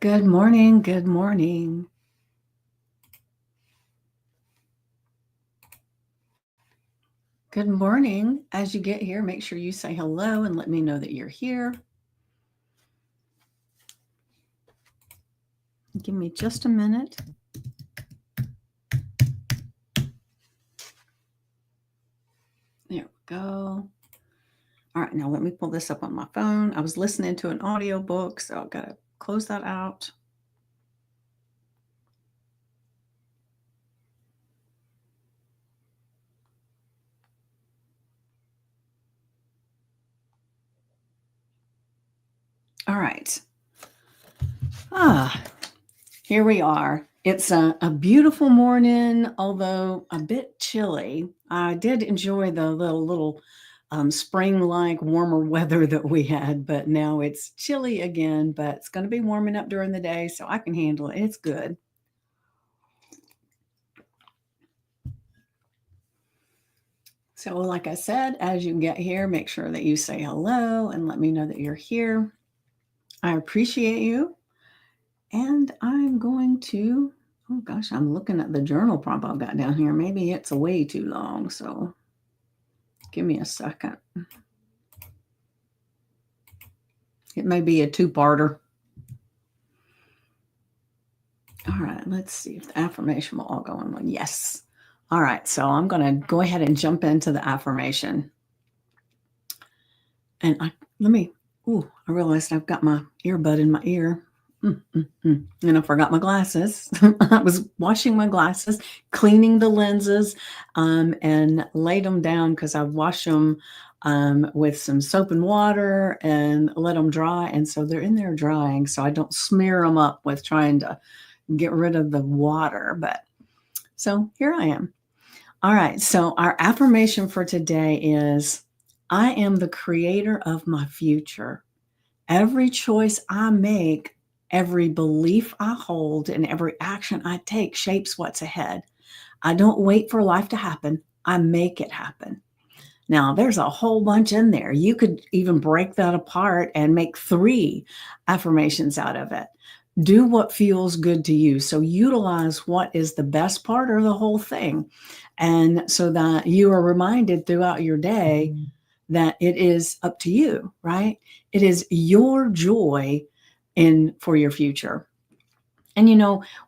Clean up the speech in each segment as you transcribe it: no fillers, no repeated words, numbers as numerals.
Good morning. Good morning. Good morning. As you get here, make sure you say hello and let me know that you're here. Give me just a minute. There we go. All right, now let me pull this up on my phone. I was listening to an audio book, so I've got to close that out. All right. Here we are. It's a beautiful morning, although a bit chilly. I did enjoy the little spring-like warmer weather that we had, but now it's chilly again, but it's going to be warming up during the day, so I can handle it. It's good. So, like I said, as you get here, make sure that you say hello and let me know that you're here. I appreciate you. And I'm going to, oh gosh, I'm looking at the journal prompt I've got down here. Maybe it's way too long, so give me a second. It may be a two-parter. All right, let's see if the affirmation will all go in one. Yes. All right, so I'm going to go ahead and jump into the affirmation. And I realized I've got my earbud in my ear. And I forgot my glasses. I was washing my glasses, cleaning the lenses, and laid them down because I wash them with some soap and water and let them dry. And so they're in there drying, so I don't smear them up with trying to get rid of the water. But so here I am. All right. So our affirmation for today is I am the creator of my future. Every choice I make, every belief I hold, and every action I take shapes what's ahead. I don't wait for life to happen. I make it happen. Now, there's a whole bunch in there. You could even break that apart and make 3 affirmations out of it. Do what feels good to you. So utilize what is the best part of the whole thing. And so that you are reminded throughout your day that it is up to you, right? It is your joy for your future. And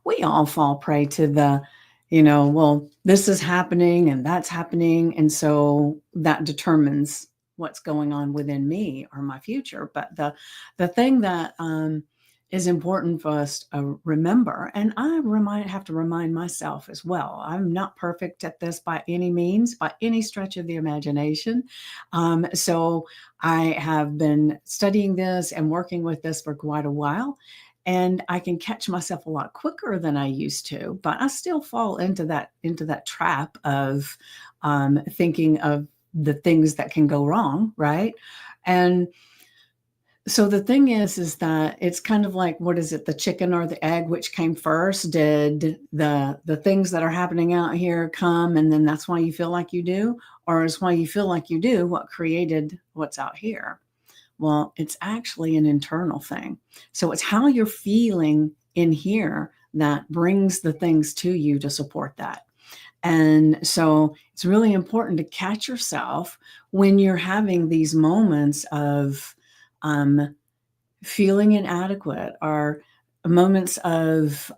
we all fall prey to the, well, this is happening and that's happening. And so that determines what's going on within me or my future. But the thing that is important for us to remember, and have to remind myself as well. I'm not perfect at this by any means, by any stretch of the imagination. So I have been studying this and working with this for quite a while. And I can catch myself a lot quicker than I used to, but I still fall into that trap of thinking of the things that can go wrong, right? And so the thing is that it's kind of like, what is it, the chicken or the egg, which came first? Did the things that are happening out here come, and then that's why you feel like you do, or is why you feel like you do what created what's out here? Well, it's actually an internal thing. So it's how you're feeling in here that brings the things to you to support that. And so it's really important to catch yourself when you're having these moments of feeling inadequate, or moments of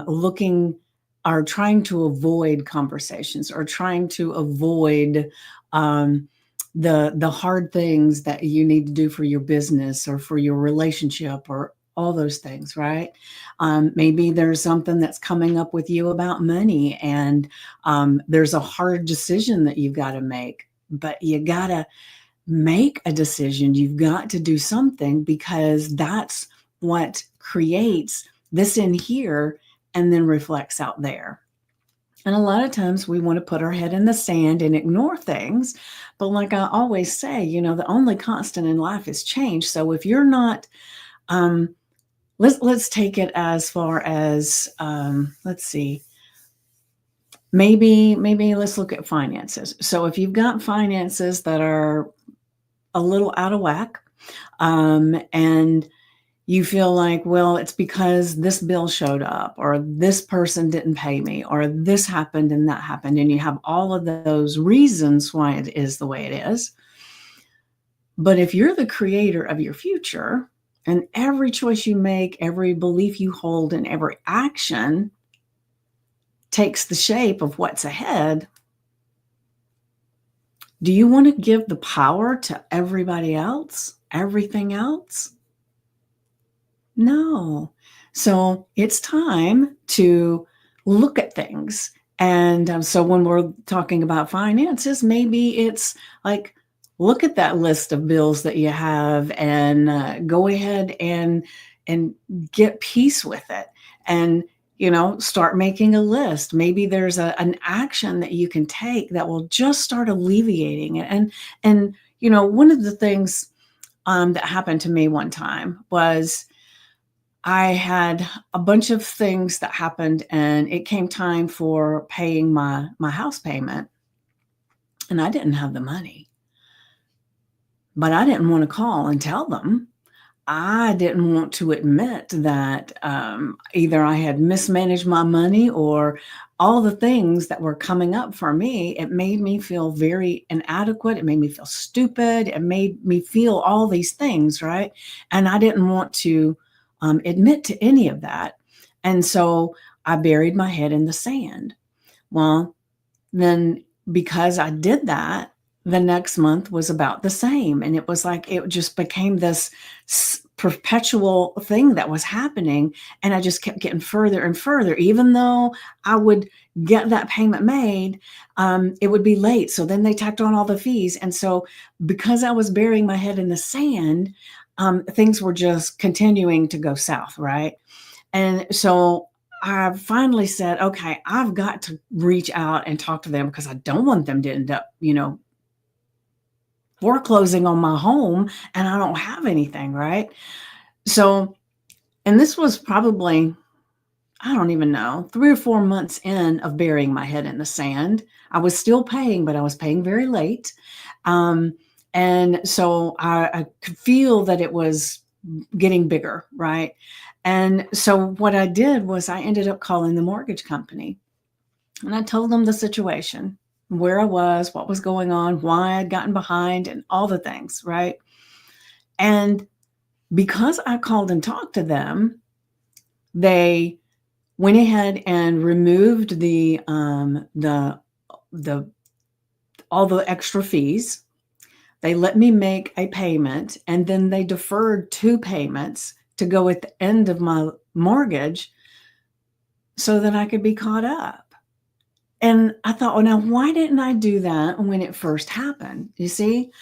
looking or trying to avoid conversations, or trying to avoid the hard things that you need to do for your business or for your relationship, or all those things, right? Maybe there's something that's coming up with you about money, and there's a hard decision that you've got to make, but you got to make a decision. You've got to do something, because that's what creates this in here and then reflects out there. And a lot of times we want to put our head in the sand and ignore things. But like I always say, the only constant in life is change. So if you're not, let's take it as far as, let's see, maybe let's look at finances. So if you've got finances that are a little out of whack, and You feel like, well, it's because this bill showed up, or this person didn't pay me, or this happened and that happened. And you have all of those reasons why it is the way it is. But if you're the creator of your future, and every choice you make, every belief you hold, and every action takes the shape of what's ahead, do you want to give the power to everybody else, everything else? No. So it's time to look at things. And so when we're talking about finances, maybe it's like, look at that list of bills that you have, and go ahead and get peace with it. And start making a list. Maybe there's an action that you can take that will just start alleviating it. And one of the things that happened to me one time was, I had a bunch of things that happened, and it came time for paying my house payment, and I didn't have the money. But I didn't want to call and tell them. I didn't want to admit that either I had mismanaged my money, or all the things that were coming up for me. It made me feel very inadequate. It made me feel stupid. It made me feel all these things, right? And I didn't want to admit to any of that. And so I buried my head in the sand. Well, then because I did that, the next month was about the same. And it was like, it just became this perpetual thing that was happening. And I just kept getting further and further. Even though I would get that payment made, it would be late. So then they tacked on all the fees. And so because I was burying my head in the sand, things were just continuing to go south, right? And so I finally said, okay, I've got to reach out and talk to them, because I don't want them to end up, foreclosing on my home, and I don't have anything, right? So, and this was probably, I don't even know, 3 or 4 months in of burying my head in the sand. I was still paying, but I was paying very late. And so I could feel that it was getting bigger, right? And so what I did was, I ended up calling the mortgage company, and I told them the situation, where I was, what was going on, why I'd gotten behind, and all the things, right? And because I called and talked to them, they went ahead and removed the all the extra fees. They let me make a payment, and then they deferred 2 payments to go at the end of my mortgage so that I could be caught up. And I thought, well, now why didn't I do that when it first happened? You see?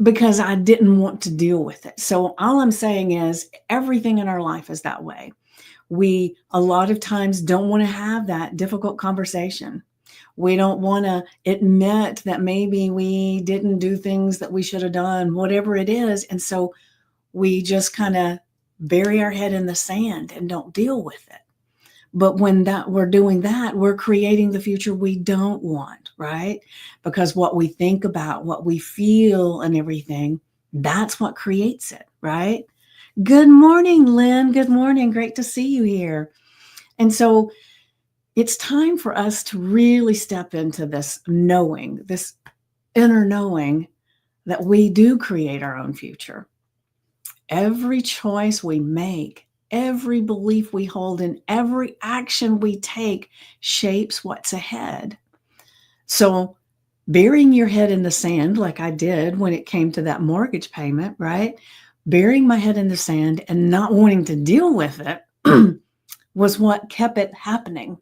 Because I didn't want to deal with it. So all I'm saying is, everything in our life is that way. We a lot of times don't want to have that difficult conversation. We don't want to admit that maybe we didn't do things that we should have done, whatever it is. And so we just kind of bury our head in the sand and don't deal with it. But when we're doing that, we're creating the future we don't want, right? Because what we think about, what we feel, and everything, that's what creates it, right? Good morning, Lynn. Good morning. Great to see you here. And so it's time for us to really step into this knowing, this inner knowing, that we do create our own future. Every choice we make, every belief we hold, and every action we take shapes what's ahead. So burying your head in the sand, like I did when it came to that mortgage payment, right? Burying my head in the sand and not wanting to deal with it was what kept it happening.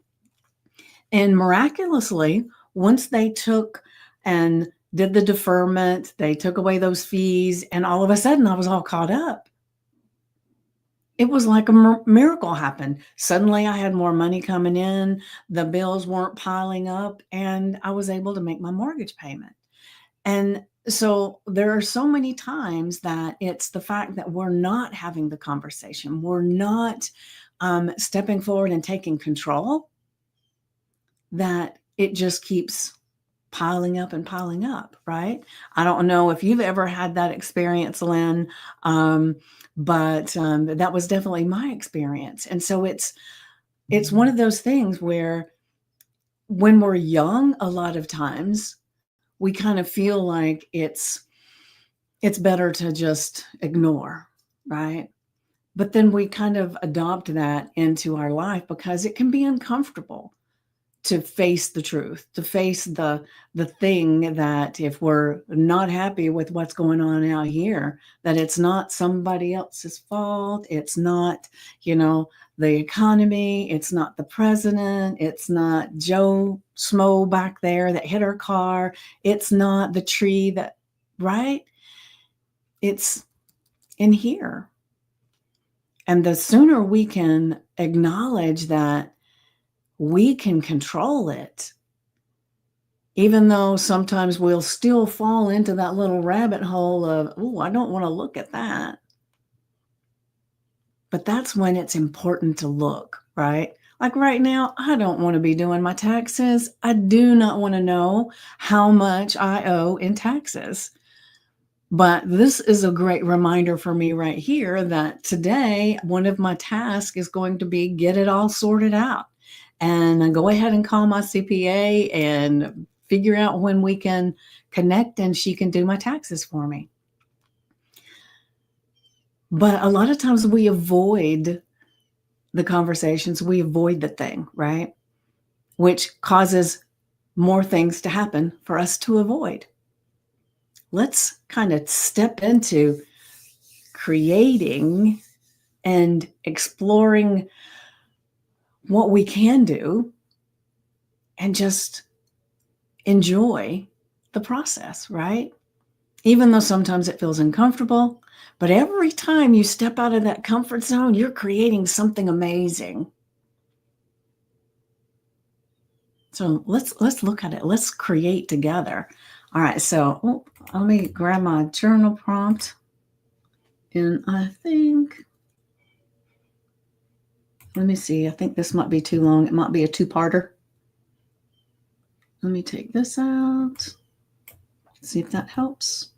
And miraculously, once they took and did the deferment, they took away those fees, and all of a sudden I was all caught up. It was like a miracle happened. Suddenly I had more money coming in, the bills weren't piling up, and I was able to make my mortgage payment. And so there are so many times that it's the fact that we're not having the conversation, we're not stepping forward and taking control, that it just keeps piling up and piling up, right? I don't know if you've ever had that experience, Lynn, but that was definitely my experience. And so it's one of those things where when we're young, a lot of times we kind of feel like it's better to just ignore, right? But then we kind of adopt that into our life because it can be uncomfortable to face the truth, to face the thing that if we're not happy with what's going on out here, that it's not somebody else's fault. It's not, the economy. It's not the president. It's not Joe Smo back there that hit her car. It's not the tree that, right? It's in here. And the sooner we can acknowledge that we can control it, even though sometimes we'll still fall into that little rabbit hole of, oh, I don't want to look at that. But that's when it's important to look, right? Like right now, I don't want to be doing my taxes. I do not want to know how much I owe in taxes. But this is a great reminder for me right here that today, one of my tasks is going to be get it all sorted out. And go ahead and call my CPA and figure out when we can connect and she can do my taxes for me. But a lot of times we avoid the conversations, we avoid the thing, right? Which causes more things to happen for us to avoid. Let's kind of step into creating and exploring what we can do and just enjoy the process, right? Even though sometimes it feels uncomfortable, but every time you step out of that comfort zone, you're creating something amazing. So let's look at it. Let's create together. All right, so let me grab my journal prompt. And I think, let me see, I think this might be too long. It might be a two-parter. Let me take this out. See if that helps.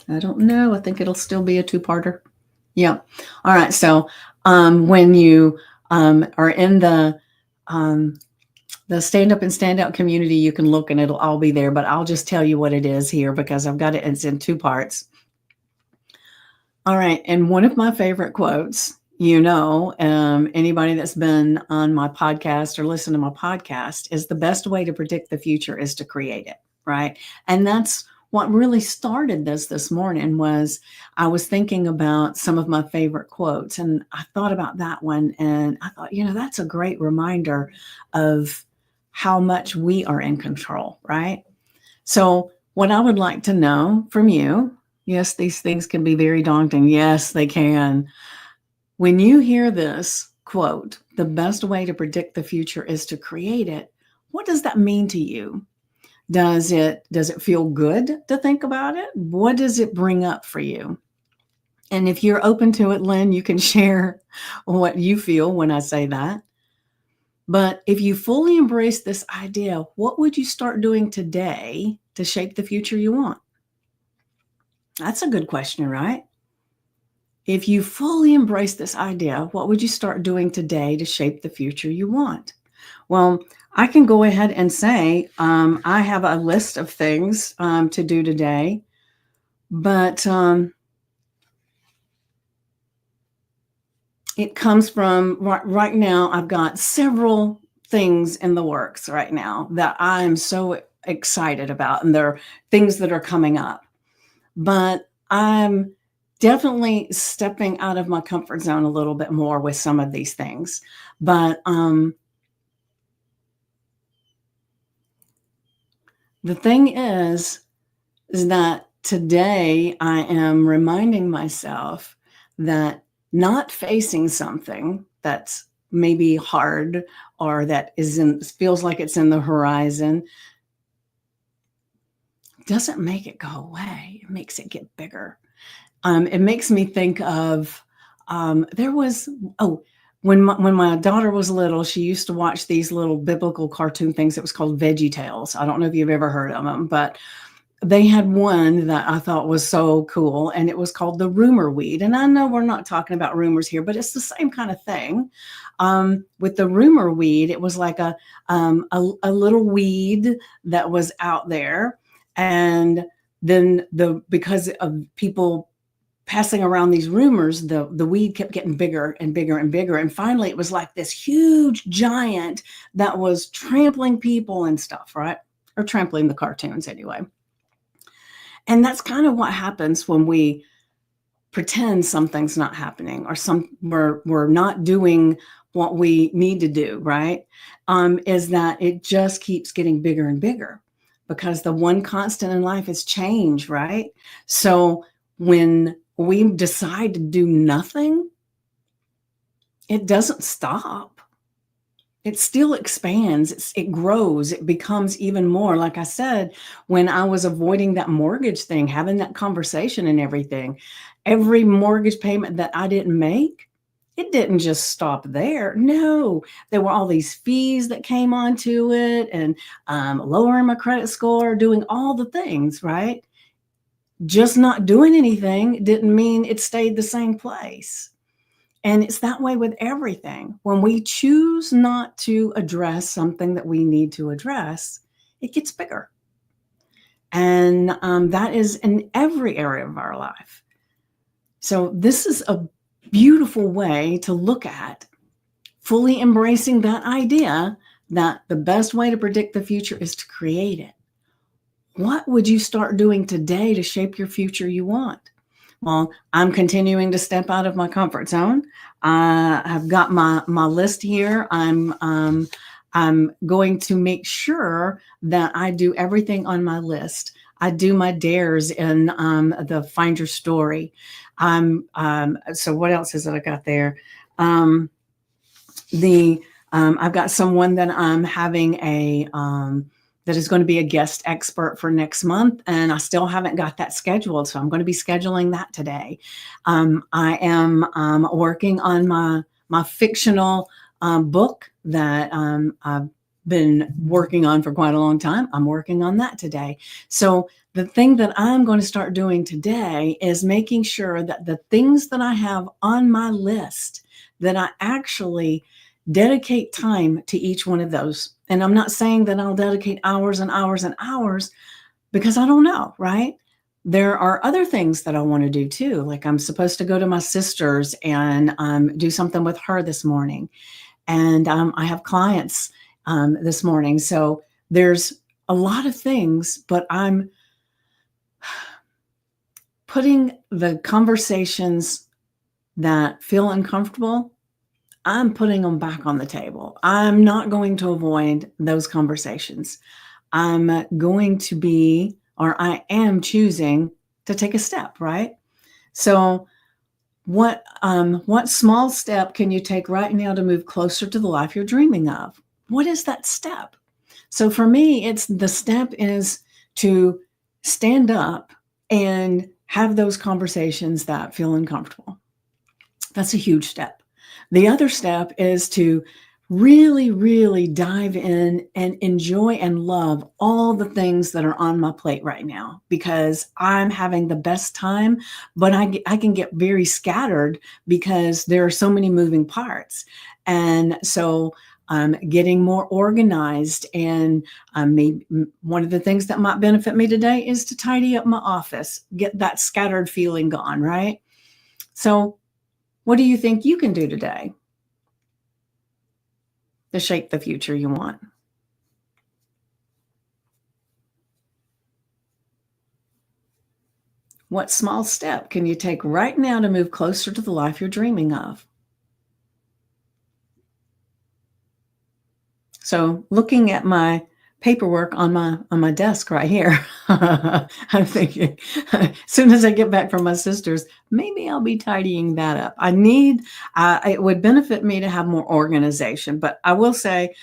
I don't know. I think it'll still be a two-parter. Yeah. All right. So when you are in the stand up and stand out community, you can look and it'll all be there, but I'll just tell you what it is here because I've got it. It's in two parts. All right. And one of my favorite quotes, anybody that's been on my podcast or listened to my podcast, is the best way to predict the future is to create it. Right. And that's what really started this morning. Was I was thinking about some of my favorite quotes and I thought about that one and I thought, that's a great reminder of how much we are in control, right? So what I would like to know from you, yes, these things can be very daunting. Yes, they can. When you hear this quote, the best way to predict the future is to create it, what does that mean to you? Does it feel good to think about it? What does it bring up for you? And if you're open to it, Lynn, you can share what you feel when I say that. But if you fully embrace this idea, what would you start doing today to shape the future you want? That's a good question, right? If you fully embrace this idea, what would you start doing today to shape the future you want? Well, I can go ahead and say I have a list of things to do today, but it comes from right now. I've got several things in the works right now that I'm so excited about, and they're things that are coming up. But I'm definitely stepping out of my comfort zone a little bit more with some of these things. But the thing is that today I am reminding myself that not facing something that's maybe hard or that feels like it's in the horizon doesn't make it go away. It makes it get bigger. It makes me think of when my daughter was little, she used to watch these little biblical cartoon things. It was called Veggie Tales. I don't know if you've ever heard of them, but they had one that I thought was so cool, and it was called the rumor weed. And I know we're not talking about rumors here, but it's the same kind of thing. With the rumor weed, it was like a little weed that was out there, and then because of people passing around these rumors, the weed kept getting bigger and bigger and bigger. And finally, it was like this huge giant that was trampling people and stuff, right? Or trampling the cartoons anyway. And that's kind of what happens when we pretend something's not happening, or we're not doing what we need to do, right? Is that it just keeps getting bigger and bigger, because the one constant in life is change, right? So when we decide to do nothing, it doesn't stop. It still expands, it grows, it becomes even more. Like I said, when I was avoiding that mortgage thing, having that conversation and everything, every mortgage payment that I didn't make, it didn't just stop there. No, there were all these fees that came onto it, and lowering my credit score, doing all the things, right? Just not doing anything didn't mean it stayed the same place. And it's that way with everything. When we choose not to address something that we need to address, it gets bigger. And that is in every area of our life. So this is a beautiful way to look at fully embracing that idea that the best way to predict the future is to create it. What would you start doing today to shape your future you want? Well, I'm continuing to step out of my comfort zone. I've got my list here. I'm going to make sure that I do everything on my list. I do my dares in the Find Your Story. So what else is it I got there? I've got someone that I'm having that is going to be a guest expert for next month, and I still haven't got that scheduled, so I'm going to be scheduling that today. I am working on my fictional book that I've been working on for quite a long time. I'm working on that today. So the thing that I'm going to start doing today is making sure that the things that I have on my list, that I actually dedicate time to each one of those. And I'm not saying that I'll dedicate hours and hours and hours, because I don't know, right? There are other things that I want to do too. Like I'm supposed to go to my sister's and do something with her this morning. And I have clients this morning. So there's a lot of things, but I'm putting the conversations that feel uncomfortable, I'm putting them back on the table. I'm not going to avoid those conversations. I'm going to be, or I am choosing to take a step, right? So what small step can you take right now to move closer to the life you're dreaming of? What is that step? So for me, the step is to stand up and have those conversations that feel uncomfortable. That's a huge step. The other step is to really, really dive in and enjoy and love all the things that are on my plate right now, because I'm having the best time, but I can get very scattered because there are so many moving parts. And so getting more organized, and maybe one of the things that might benefit me today is to tidy up my office, get that scattered feeling gone, right? So what do you think you can do today to shape the future you want? What small step can you take right now to move closer to the life you're dreaming of? So looking at my paperwork on my desk right here, I'm thinking, as soon as I get back from my sister's, maybe I'll be tidying that up. It would benefit me to have more organization, but I will say,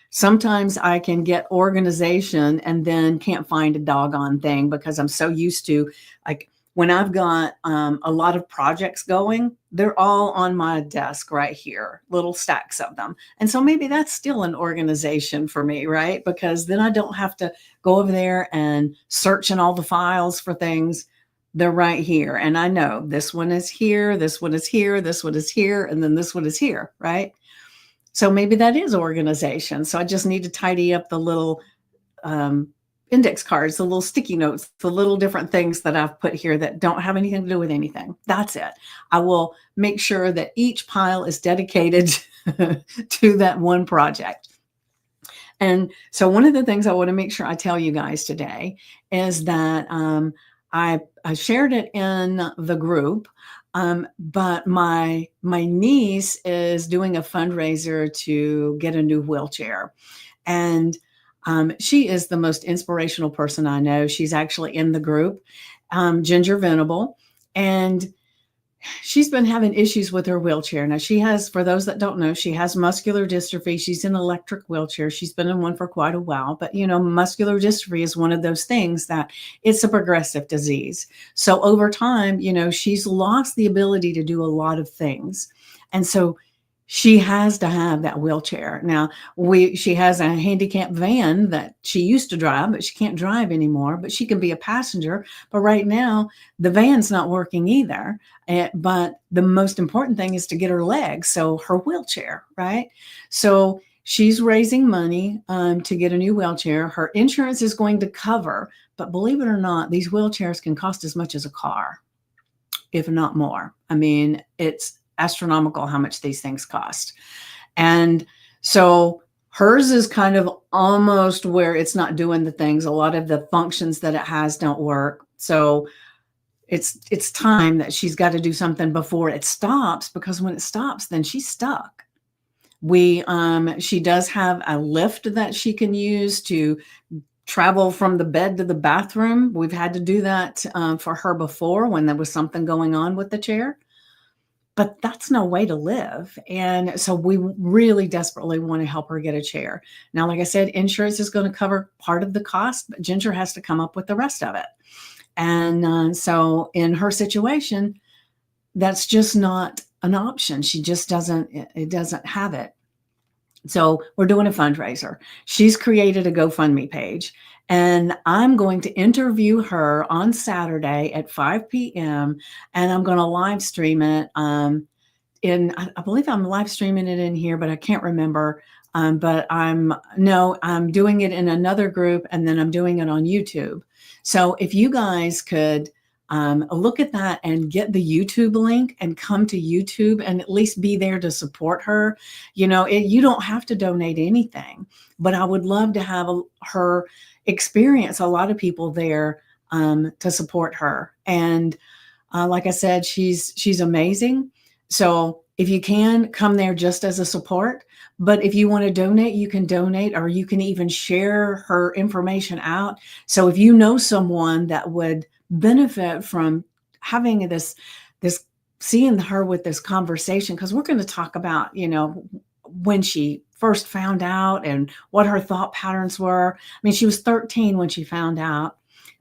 sometimes I can get organization and then can't find a doggone thing, because I'm so used to, like, when I've got a lot of projects going, they're all on my desk right here, little stacks of them. And so maybe that's still an organization for me, right? Because then I don't have to go over there and search in all the files for things. They're right here. And I know this one is here, this one is here, this one is here, and then this one is here, right? So maybe that is organization. So I just need to tidy up the little um, index cards, the little sticky notes, the little different things that I've put here that don't have anything to do with anything. That's it. I will make sure that each pile is dedicated to that one project. And so one of the things I want to make sure I tell you guys today is that I shared it in the group, but my niece is doing a fundraiser to get a new wheelchair, and she is the most inspirational person I know. She's actually in the group, Ginger Venable, and she's been having issues with her wheelchair. Now, she has, for those that don't know, she has muscular dystrophy. She's in an electric wheelchair. She's been in one for quite a while. But, muscular dystrophy is one of those things that it's a progressive disease. So over time, she's lost the ability to do a lot of things. And so she has to have that wheelchair. Now, she has a handicap van that she used to drive, but she can't drive anymore, but she can be a passenger. But right now, the van's not working either. But the most important thing is to get her legs, so her wheelchair, right? So she's raising money to get a new wheelchair. Her insurance is going to cover, but believe it or not, these wheelchairs can cost as much as a car, if not more. I mean, it's astronomical how much these things cost. And so hers is kind of almost where it's not doing the things. A lot of the functions that it has don't work. So it's time that she's got to do something before it stops, because when it stops, then she's stuck. She does have a lift that she can use to travel from the bed to the bathroom. We've had to do that for her before when there was something going on with the chair. But that's no way to live. And so we really desperately want to help her get a chair. Now, like I said, insurance is going to cover part of the cost, but Ginger has to come up with the rest of it. And so in her situation, that's just not an option. She just doesn't have it. So we're doing a fundraiser. She's created a GoFundMe page, and I'm going to interview her on Saturday at 5 p.m. and I'm going to live stream it. I believe I'm live streaming it in here, but I can't remember. But I'm doing it in another group, and then I'm doing it on YouTube. So if you guys could look at that and get the YouTube link and come to YouTube and at least be there to support her. You don't have to donate anything, but I would love to have her experience a lot of people there to support her. And like I said, she's amazing. So if you can, come there just as a support. But if you want to donate, you can donate, or you can even share her information out. So if you know someone that would benefit from having this seeing her with this conversation, because we're going to talk about, when she first found out and what her thought patterns were. I mean, she was 13 when she found out.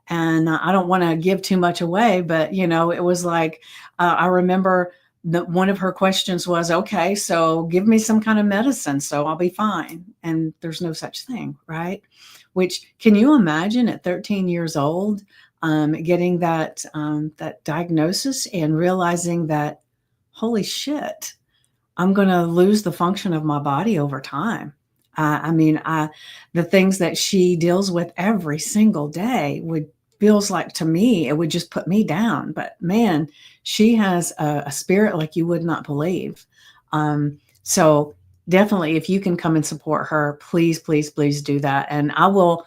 And I don't want to give too much away, but, it was like, I remember one of her questions was, okay, so give me some kind of medicine so I'll be fine. And there's no such thing, right? Which, can you imagine at 13 years old, getting that diagnosis and realizing that, holy shit, I'm going to lose the function of my body over time. The things that she deals with every single day feels like, to me, it would just put me down. But man, she has a spirit like you would not believe. So definitely, if you can come and support her, please, please, please do that. And I will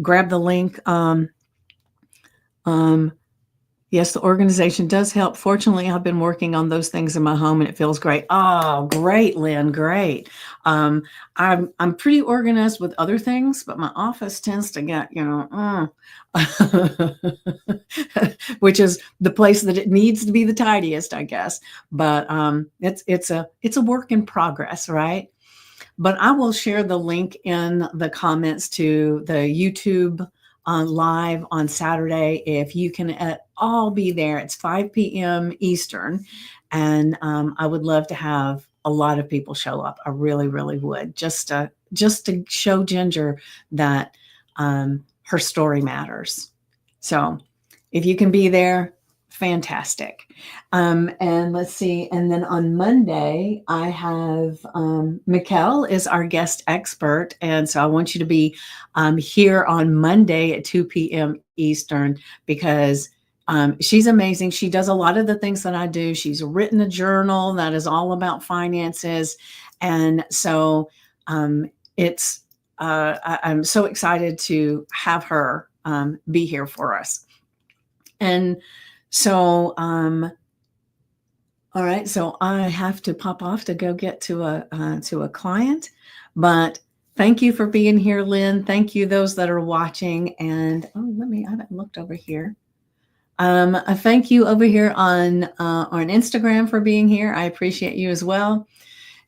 grab the link. Yes, the organization does help. Fortunately, I've been working on those things in my home and it feels great. Oh, great, Lynn, great. I'm pretty organized with other things, but my office tends to get, which is the place that it needs to be the tidiest, I guess. But it's a work in progress, right? But I will share the link in the comments to the YouTube live on Saturday. If you can at all be there, it's 5 p.m. Eastern. And I would love to have a lot of people show up. I really, really would. Just to show Ginger that her story matters. So if you can be there, fantastic. And let's see. And then on Monday, I have Mikkel is our guest expert. And so I want you to be here on Monday at 2 p.m. Eastern because she's amazing. She does a lot of the things that I do. She's written a journal that is all about finances. And so I'm so excited to have her be here for us. And so, all right. So I have to pop off to go get to a client, but thank you for being here, Lynn. Thank you, those that are watching. And I haven't looked over here. I thank you over here on Instagram for being here. I appreciate you as well.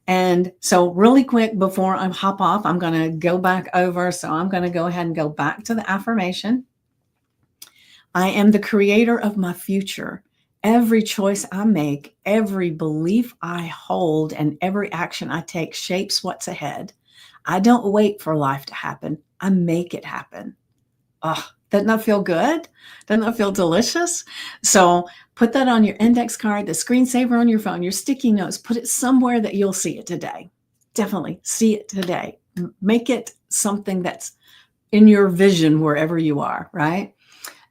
And so really quick before I hop off, I'm going to go back over. So I'm going to go ahead and go back to the affirmation. I am the creator of my future. Every choice I make, every belief I hold, and every action I take shapes what's ahead. I don't wait for life to happen. I make it happen. Oh, doesn't that feel good? Doesn't that feel delicious? So put that on your index card, the screensaver on your phone, your sticky notes, put it somewhere that you'll see it today. Definitely see it today. Make it something that's in your vision wherever you are, right?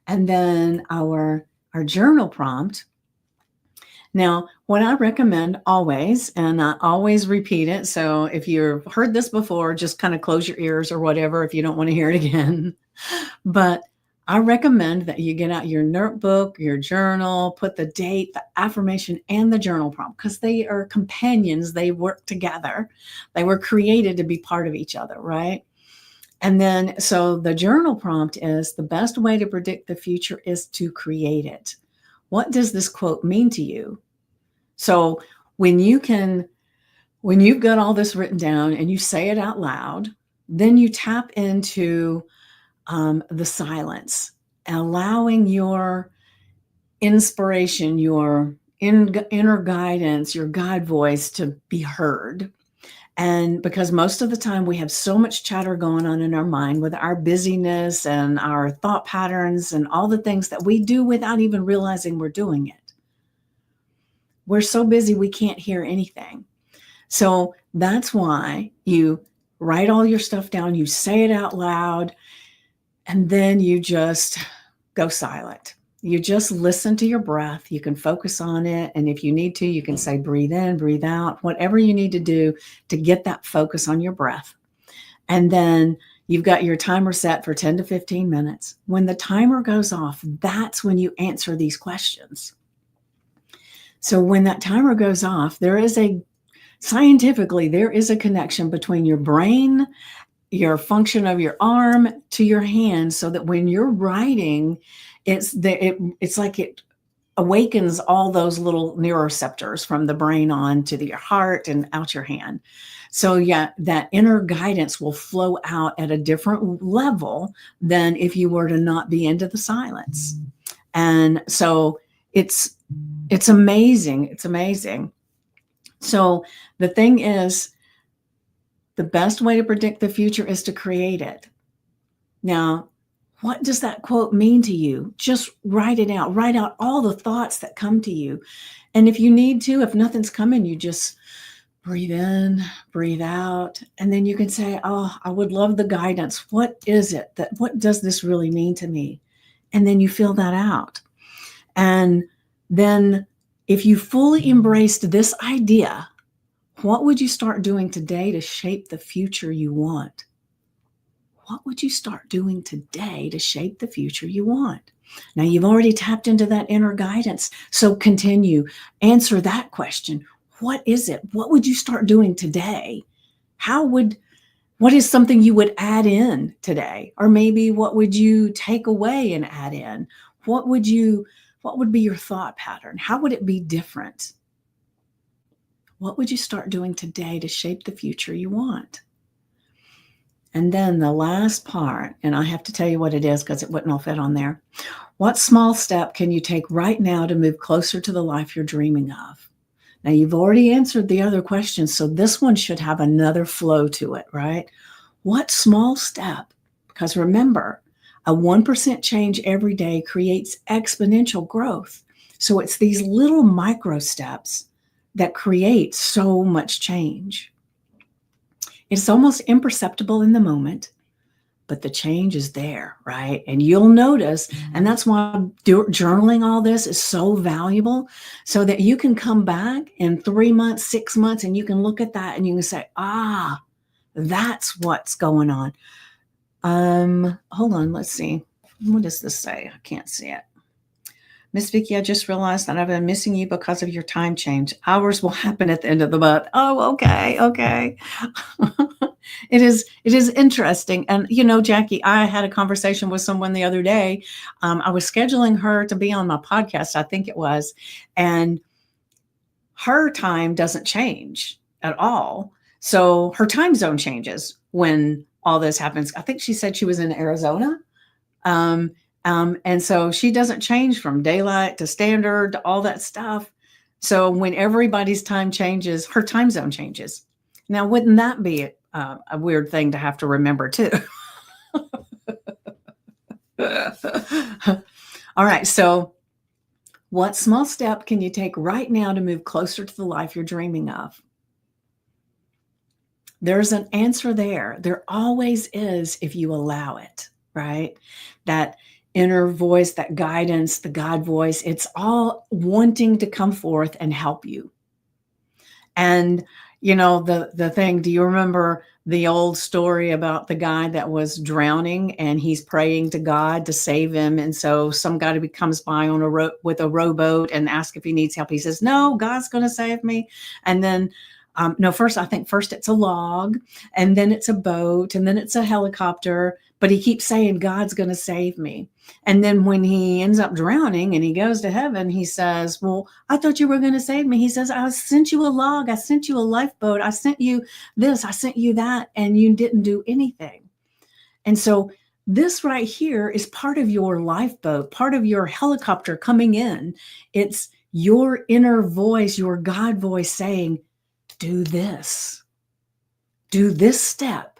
And then our journal prompt. Now, what I recommend always, and I always repeat it, so if you've heard this before, just kind of close your ears or whatever if you don't want to hear it again. But I recommend that you get out your notebook, your journal, put the date, the affirmation, and the journal prompt because they are companions. They work together. They were created to be part of each other, right? And then, so the journal prompt is the best way to predict the future is to create it. What does this quote mean to you? So when you've got all this written down and you say it out loud, then you tap into the silence, allowing your inspiration, your inner guidance, your God voice to be heard. And because most of the time we have so much chatter going on in our mind with our busyness and our thought patterns and all the things that we do without even realizing we're doing it. We're so busy we can't hear anything. So that's why you write all your stuff down, you say it out loud, and then you just go silent. You just listen to your breath. You can focus on it. And if you need to, you can say breathe in, breathe out, whatever you need to do to get that focus on your breath. And then you've got your timer set for 10 to 15 minutes. When the timer goes off, that's when you answer these questions. So when that timer goes off, scientifically, there is a connection between your brain, your function of your arm to your hand, so that when you're writing, it's like it awakens all those little neuroreceptors from the brain on to your heart and out your hand. So yeah, that inner guidance will flow out at a different level than if you were to not be into the silence. And so it's amazing. It's amazing. So the thing is, the best way to predict the future is to create it. Now, what does that quote mean to you? Just write it out. Write out all the thoughts that come to you. And if you need to, if nothing's coming, you just breathe in, breathe out. And then you can say, oh, I would love the guidance. What is it? What does this really mean to me? And then you fill that out. And then if you fully embraced this idea, what would you start doing today to shape the future you want? What would you start doing today to shape the future you want? Now, you've already tapped into that inner guidance. So continue, answer that question. What is it? What would you start doing today? What is something you would add in today? Or maybe what would you take away and add in? What would be your thought pattern? How would it be different? What would you start doing today to shape the future you want? And then the last part, and I have to tell you what it is because it wouldn't all fit on there. What small step can you take right now to move closer to the life you're dreaming of? Now, you've already answered the other questions, so this one should have another flow to it, right? What small step? Because remember, a 1% change every day creates exponential growth. So it's these little micro steps that create so much change. It's almost imperceptible in the moment, but the change is there, right? And you'll notice, and that's why journaling all this is so valuable, so that you can come back in 3 months, 6 months, and you can look at that and you can say, that's what's going on. Hold on, let's see. What does this say? I can't see it. Miss Vicky, I just realized that I've been missing you because of your time change. Hours will happen at the end of the month. Oh, okay. It is interesting. And Jackie, I had a conversation with someone the other day. I was scheduling her to be on my podcast, I think it was, and her time doesn't change at all. So her time zone changes when all this happens. I think she said she was in Arizona. And so she doesn't change from daylight to standard to all that stuff. So when everybody's time changes, her time zone changes. Now, wouldn't that be a weird thing to have to remember too? All right. So what small step can you take right now to move closer to the life you're dreaming of? There's an answer there. There always is if you allow it, right? That inner voice, that guidance, the God voice, it's all wanting to come forth and help you. And the thing, do you remember the old story about the guy that was drowning and he's praying to God to save him? And so some guy comes by on with a rowboat and asks if he needs help. He says, "No, God's going to save me." And then no, first it's a log, and then it's a boat, and then it's a helicopter. But he keeps saying, "God's going to save me." And then when he ends up drowning and he goes to heaven, he says, "Well, I thought you were going to save me." He says, "I sent you a log. I sent you a lifeboat. I sent you this. I sent you that. And you didn't do anything." And so this right here is part of your lifeboat, part of your helicopter coming in. It's your inner voice, your God voice saying, do this step.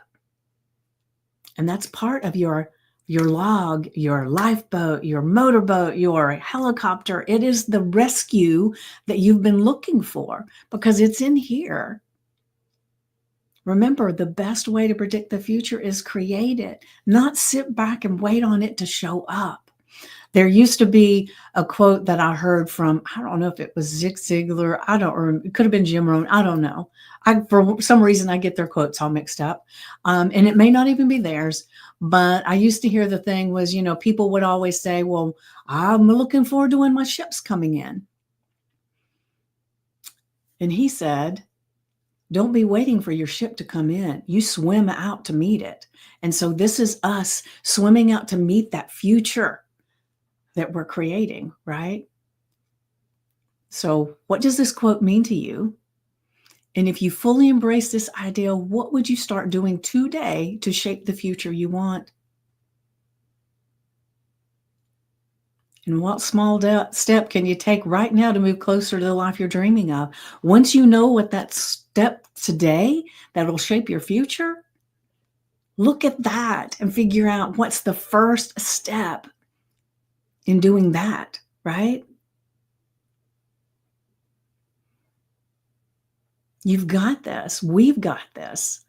And that's part of your log, your lifeboat, your motorboat, your helicopter. It is the rescue that you've been looking for because it's in here. Remember, the best way to predict the future is create it, not sit back and wait on it to show up. There used to be a quote that I heard from, I don't know if it was Zig Ziglar. I don't remember. It could have been Jim Rohn. I don't know. For some reason, I get their quotes all mixed up. And it may not even be theirs. But I used to hear the thing was, people would always say, "Well, I'm looking forward to when my ship's coming in." And he said, "Don't be waiting for your ship to come in. You swim out to meet it." And so this is us swimming out to meet that future that we're creating, right? So what does this quote mean to you? And if you fully embrace this idea, what would you start doing today to shape the future you want? And what small step can you take right now to move closer to the life you're dreaming of? Once you know what that step today that'll shape your future, look at that and figure out what's the first step in doing that, right? You've got this. We've got this.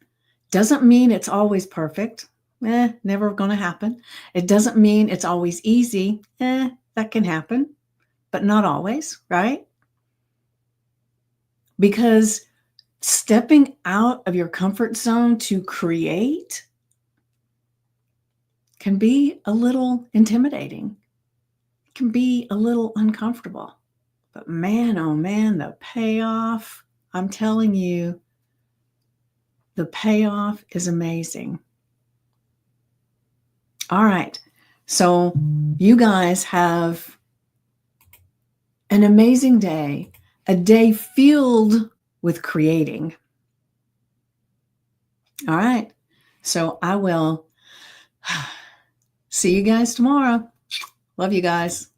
Doesn't mean it's always perfect. Never going to happen. It doesn't mean it's always easy. That can happen, but not always, right? Because stepping out of your comfort zone to create can be a little intimidating. It can be a little uncomfortable. But man, oh man, the payoff, I'm telling you, the payoff is amazing. All right. So you guys have an amazing day, a day filled with creating. All right. So I will see you guys tomorrow. Love you guys.